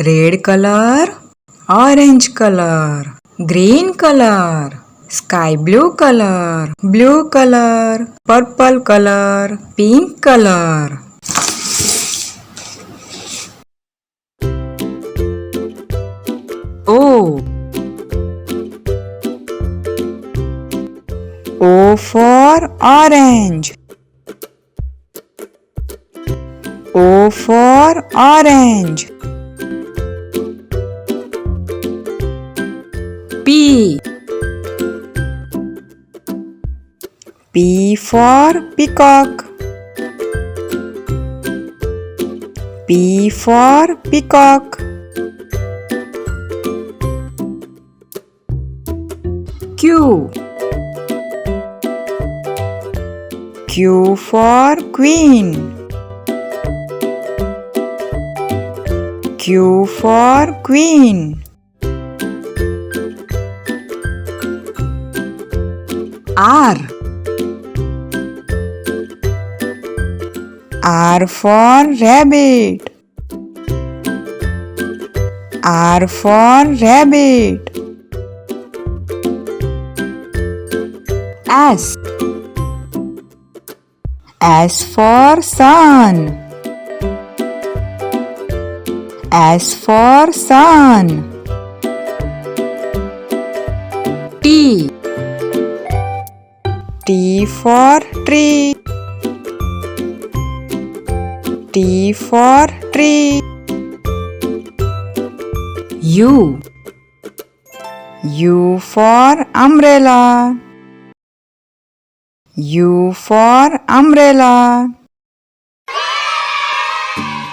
Red color, orange color, green color, sky blue color, purple color, pink color. O. O for orange. O for orange. P. P for peacock. P for peacock. Q. Q for queen. Q for queen. R. R for rabbit. R for rabbit. S. S for sun. S for sun. T. T for tree. T for tree. U. U for umbrella. U for umbrella.